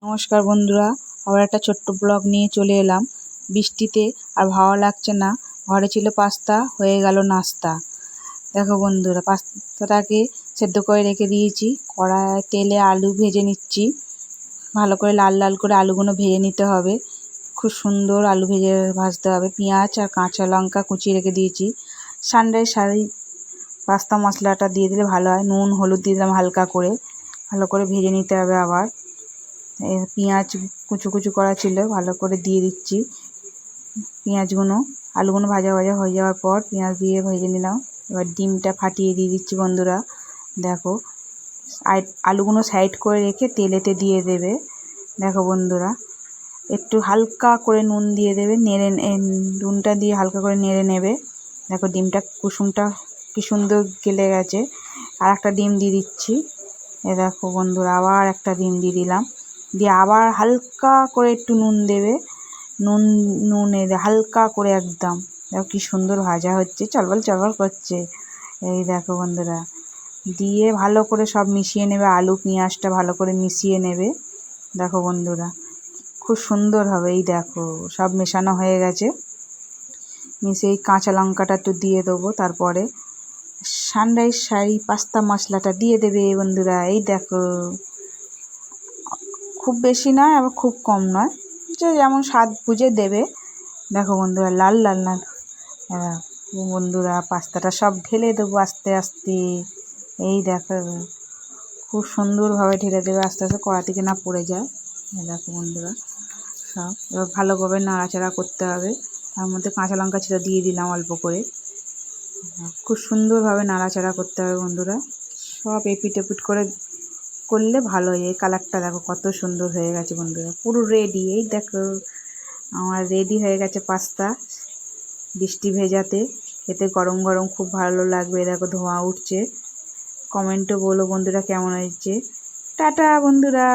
নমস্কার বন্ধুরা, আবার একটা ছোট্ট ব্লগ নিয়ে চলে এলাম। বৃষ্টিতে আর ভালো লাগছে না, ঘরে ছিল পাস্তা, হয়ে গেল নাস্তা। দেখো বন্ধুরা, পাস্তাটাকে সেদ্ধ করে রেখে দিয়েছি। কড়ায় তেলে আলু ভেজে নিচ্ছি, ভালো করে লাল লাল করে আলুগুলো ভেজে নিতে হবে। খুব সুন্দর আলু ভাজতে হবে। পেঁয়াজ আর কাঁচা লঙ্কা কুচিয়ে রেখে দিয়েছি। সানরাইজ পাস্তা মশলাটা দিয়ে দিলে ভালো হয়। নুন হলুদ দিয়ে দিলাম হালকা করে, ভালো করে ভেজে নিতে হবে। আবার পেঁয়াজ কুচু কুচু করা ছিল, ভালো করে দিয়ে দিচ্ছি পেঁয়াজগুলো। আলুগুলো ভাজা ভাজা হয়ে যাওয়ার পর পেঁয়াজ দিয়ে ভেজে নিলাম। এবার ডিমটা ফাটিয়ে দিয়ে দিচ্ছি বন্ধুরা। দেখো, আলুগুলো সাইড করে রেখে তেলেতে দিয়ে দেবে। দেখো বন্ধুরা, একটু হালকা করে নুন দিয়ে দেবে, নুনটা দিয়ে হালকা করে নেড়ে নেবে। দেখো ডিমটা কুসুমটা কি সুন্দর গেলে গেছে। আর একটা ডিম দিয়ে দিচ্ছি। দেখো বন্ধুরা, আবার একটা ডিম দিয়ে দিলাম। দিয়ে আবার হালকা করে একটু নুন দেবে, নুন হালকা করে একদম। দেখো কি সুন্দর ভাজা হচ্ছে, চলবল চলবল করছে। এই দেখো বন্ধুরা, দিয়ে ভালো করে সব মিশিয়ে নেবে। আলু পেঁয়াজটা ভালো করে মিশিয়ে নেবে। দেখো বন্ধুরা, খুব সুন্দর হবে। এই দেখো সব মেশানো হয়ে গেছে। মিশিয়ে কাঁচা লঙ্কাটা একটু দিয়ে দেবো। তারপরে সানরাইজ পাস্তা মশলাটা দিয়ে দেবে বন্ধুরা। এই দেখো, খুব বেশি নয় আবার খুব কম নয়, যে যেমন স্বাদ বুঝে দেবে। দেখো বন্ধুরা, লাল লাল লাল বন্ধুরা, পাস্তাটা সব ঢেলে দেবো আস্তে আস্তে। এই দেখো, খুব সুন্দরভাবে ঢেলে দেবে আস্তে আস্তে, কড়া থেকে না পড়ে যায়। দেখো বন্ধুরা, সব এবার ভালোভাবে নাড়াচাড়া করতে হবে। তার মধ্যে কাঁচা লঙ্কা ছিল, দিয়ে দিলাম অল্প করে। খুব সুন্দরভাবে নাড়াচাড়া করতে হবে বন্ধুরা। সব এপিট এপিট করে করলে ভালো হয়। এই কালারটা দেখো কত সুন্দর হয়ে গেছে বন্ধুরা, পুরো রেডি। এই দেখো আমার রেডি হয়ে গেছে পাস্তা। বৃষ্টি ভেজাতে খেতে গরম গরম খুব ভালো লাগবে। দেখো ধোঁয়া উঠছে। কমেন্টও বলো বন্ধুরা কেমন হয়েছে। টাটা বন্ধুরা।